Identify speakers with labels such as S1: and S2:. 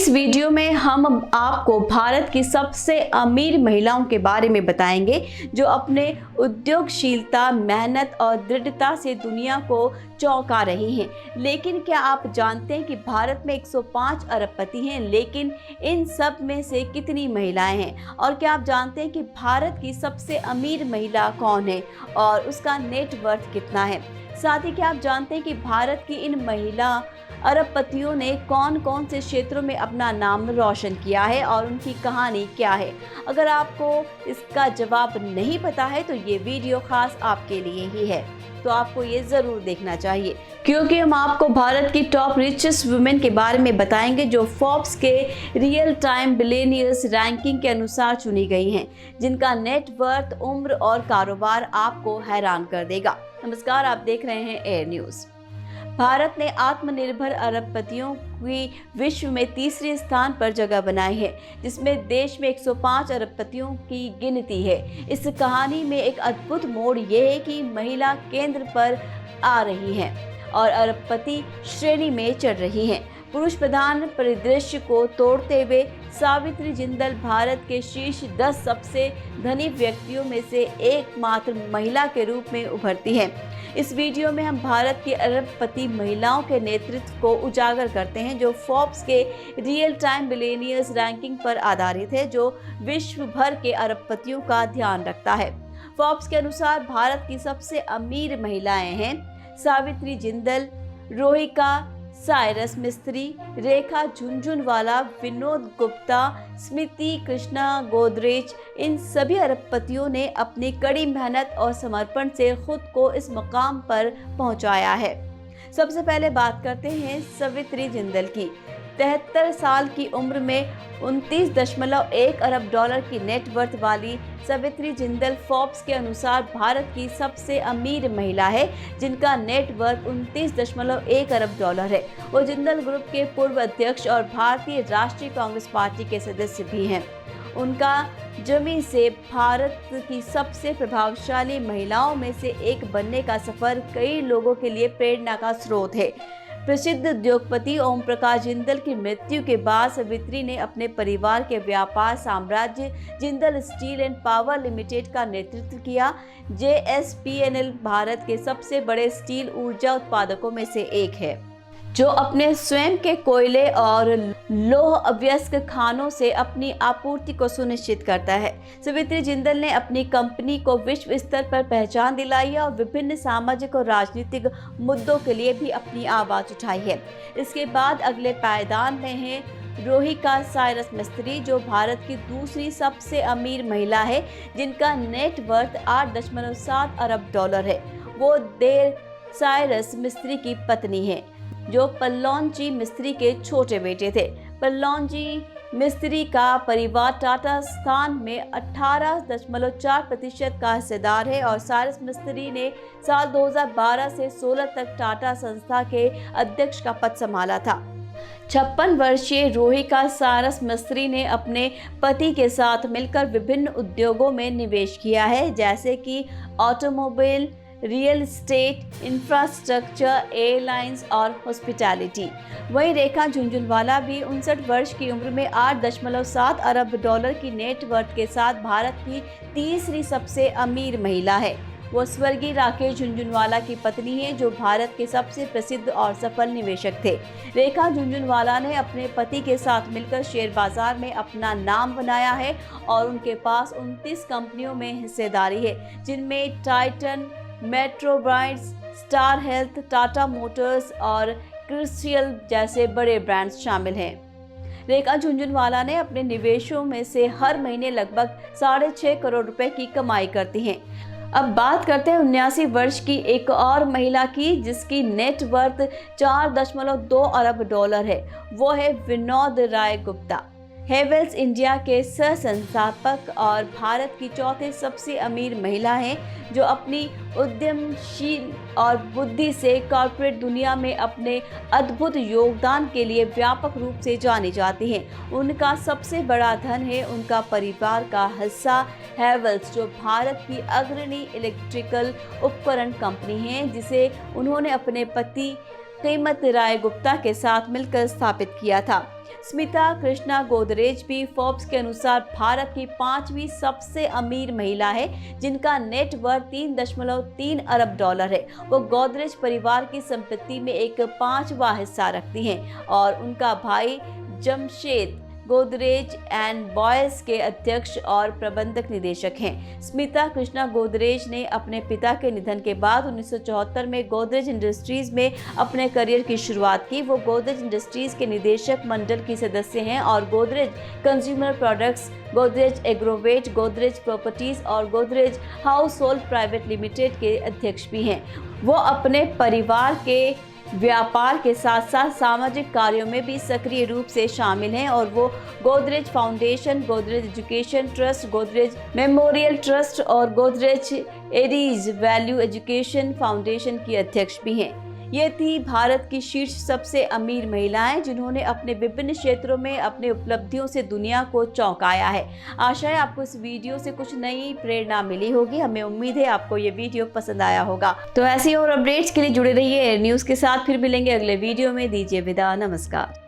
S1: इस वीडियो में हम आपको भारत की सबसे अमीर महिलाओं के बारे में बताएंगे जो अपने उद्योगशीलता, मेहनत और दृढ़ता से दुनिया को चौंका रही हैं। लेकिन क्या आप जानते हैं कि भारत में 105 अरबपति हैं, लेकिन इन सब में से कितनी महिलाएं हैं? और क्या आप जानते हैं कि भारत की सबसे अमीर महिला कौन है और उसका नेट वर्थ कितना है? साथ ही क्या आप जानते हैं कि भारत की इन महिला अरबपतियों ने कौन कौन से क्षेत्रों में अपना नाम रोशन किया है और उनकी कहानी क्या है? अगर आपको इसका जवाब नहीं पता है तो ये वीडियो खास आपके लिए ही है, तो आपको ये ज़रूर देखना चाहिए, क्योंकि हम आपको भारत की टॉप रिचेस्ट वुमेन के बारे में बताएंगे जो फोर्ब्स के रियल टाइम बिलियनियर्स रैंकिंग के अनुसार चुनी गई हैं, जिनका नेट वर्थ, उम्र और कारोबार आपको हैरान कर देगा। नमस्कार, आप देख रहे हैं एयर न्यूज़। भारत ने आत्मनिर्भर अरबपतियों की विश्व में तीसरे स्थान पर जगह बनाई है, जिसमें देश में 105 अरबपतियों की गिनती है। इस कहानी में एक अद्भुत मोड़ ये है कि महिला केंद्र पर आ रही हैं और अरबपति श्रेणी में चढ़ रही हैं। पुरुष प्रधान परिदृश्य को तोड़ते हुए सावित्री जिंदल भारत के शीर्ष 10 सबसे धनी व्यक्तियों में से एकमात्र महिला के रूप में उभरती हैं। इस वीडियो में हम भारत की अरबपति महिलाओं के नेतृत्व को उजागर करते हैं, जो फोर्ब्स के रियल टाइम बिलियनियर्स रैंकिंग पर आधारित है, जो विश्व भर के अरबपतियों का ध्यान रखता है। फोर्ब्स के अनुसार भारत की सबसे अमीर महिलाएं हैं सावित्री जिंदल, रोहिका साइरस मिस्त्री, रेखा झुनझुनवाला, विनोद गुप्ता, स्मृति कृष्णा गोदरेज। इन सभी अरबपतियों ने अपनी कड़ी मेहनत और समर्पण से खुद को इस मुकाम पर पहुंचाया है। सबसे पहले बात करते हैं सावित्री जिंदल की। 73 साल की उम्र में 29.1 अरब डॉलर की नेट वर्थ वाली सावित्री जिंदल फोर्ब्स के अनुसार भारत की सबसे अमीर महिला है, जिनका नेट वर्थ 29.1 अरब डॉलर है। वो जिंदल ग्रुप के पूर्व अध्यक्ष और भारतीय राष्ट्रीय कांग्रेस पार्टी के सदस्य भी हैं। उनका जमी से भारत की सबसे प्रभावशाली महिलाओं में से एक बनने का सफर कई लोगों के लिए प्रेरणा का स्रोत है। प्रसिद्ध उद्योगपति ओम प्रकाश जिंदल की मृत्यु के बाद सावित्री ने अपने परिवार के व्यापार साम्राज्य Jindal steel and power limited का नेतृत्व किया। JSPNL भारत के सबसे बड़े स्टील ऊर्जा उत्पादकों में से एक है, जो अपने स्वयं के कोयले और लौह अयस्क खानों से अपनी आपूर्ति को सुनिश्चित करता है। सावित्री जिंदल ने अपनी कंपनी को विश्व स्तर पर पहचान दिलाई है और विभिन्न सामाजिक और राजनीतिक मुद्दों के लिए भी अपनी आवाज़ उठाई है। इसके बाद अगले पायदान में है रोहिका साइरस मिस्त्री, जो भारत की दूसरी सबसे अमीर महिला है, जिनका नेट वर्थ 8.7 अरब डॉलर है। वो देर साइरस मिस्त्री की पत्नी है, जो पल्लौंजी मिस्त्री के छोटे बेटे थे। पल्लौंजी मिस्त्री का परिवार टाटा स्थान में 18.4% का हिस्सेदार है और साइरस मिस्त्री ने साल 2012 से 16 तक टाटा संस्था के अध्यक्ष का पद संभाला था। 56 वर्षीय रोहिका साइरस मिस्त्री ने अपने पति के साथ मिलकर विभिन्न उद्योगों में निवेश किया है, जैसे कि automobile, real estate, infrastructure, airlines और हॉस्पिटैलिटी। वहीं रेखा झुनझुनवाला भी 59 वर्ष की उम्र में 8.7 अरब डॉलर की नेट वर्थ के साथ भारत की तीसरी सबसे अमीर महिला है। वो स्वर्गीय राकेश झुनझुनवाला की पत्नी है, जो भारत के सबसे प्रसिद्ध और सफल निवेशक थे। रेखा झुनझुनवाला ने अपने पति के साथ मिलकर शेयर बाजार में अपना नाम बनाया है और उनके पास 29 कंपनियों में हिस्सेदारी है, जिनमें Titan, metro brands, star health, Tata Motors और क्रिसियल जैसे बड़े ब्रांड्स शामिल हैं। रेखा झुनझुनवाला ने अपने निवेशों में से हर महीने लगभग 6.5 करोड़ रुपए की कमाई करती हैं। अब बात करते हैं 79 वर्ष की एक और महिला की, जिसकी नेट वर्थ 4.2 अरब डॉलर है। वो है विनोद राय गुप्ता, हेवेल्स इंडिया के सह संस्थापक और भारत की चौथी सबसे अमीर महिला हैं, जो अपनी उद्यमशील और बुद्धि से कॉर्पोरेट दुनिया में अपने अद्भुत योगदान के लिए व्यापक रूप से जानी जाती हैं। उनका सबसे बड़ा धन है उनका परिवार का हिस्सा हेवेल्स, जो भारत की अग्रणी इलेक्ट्रिकल उपकरण कंपनी है, जिसे उन्होंने अपने पति कीमत राय गुप्ता के साथ मिलकर स्थापित किया था। स्मिता कृष्णा गोदरेज भी फोर्ब्स के अनुसार भारत की 5वीं सबसे अमीर महिला है, जिनका नेट वर्थ $3.3 अरब है। वो गोदरेज परिवार की संपत्ति में एक 5वां हिस्सा रखती हैं और उनका भाई जमशेद गोदरेज एंड बॉयज के अध्यक्ष और प्रबंधक निदेशक हैं। स्मिता कृष्णा गोदरेज ने अपने पिता के निधन के बाद 1974 में गोदरेज इंडस्ट्रीज में अपने करियर की शुरुआत की। वो गोदरेज इंडस्ट्रीज के निदेशक मंडल की सदस्य हैं और Godrej Consumer Products, Godrej Agrovet, Godrej Properties और Godrej Household Private Limited के अध्यक्ष भी हैं। वो अपने परिवार के व्यापार के साथ साथ सामाजिक कार्यों में भी सक्रिय रूप से शामिल हैं और वो Godrej Foundation, Godrej Education Trust, Godrej Memorial Trust और गोदरेज एडीज वैल्यू एजुकेशन फाउंडेशन की अध्यक्ष भी हैं। ये थी भारत की शीर्ष सबसे अमीर महिलाएं, जिन्होंने अपने विभिन्न क्षेत्रों में अपने उपलब्धियों से दुनिया को चौंकाया है। आशा है आपको इस वीडियो से कुछ नई प्रेरणा मिली होगी। हमें उम्मीद है आपको ये वीडियो पसंद आया होगा। तो ऐसी और अपडेट्स के लिए जुड़े रहिए एयर न्यूज़ के साथ। फिर मिलेंगे अगले वीडियो में। दीजिए विदा। नमस्कार।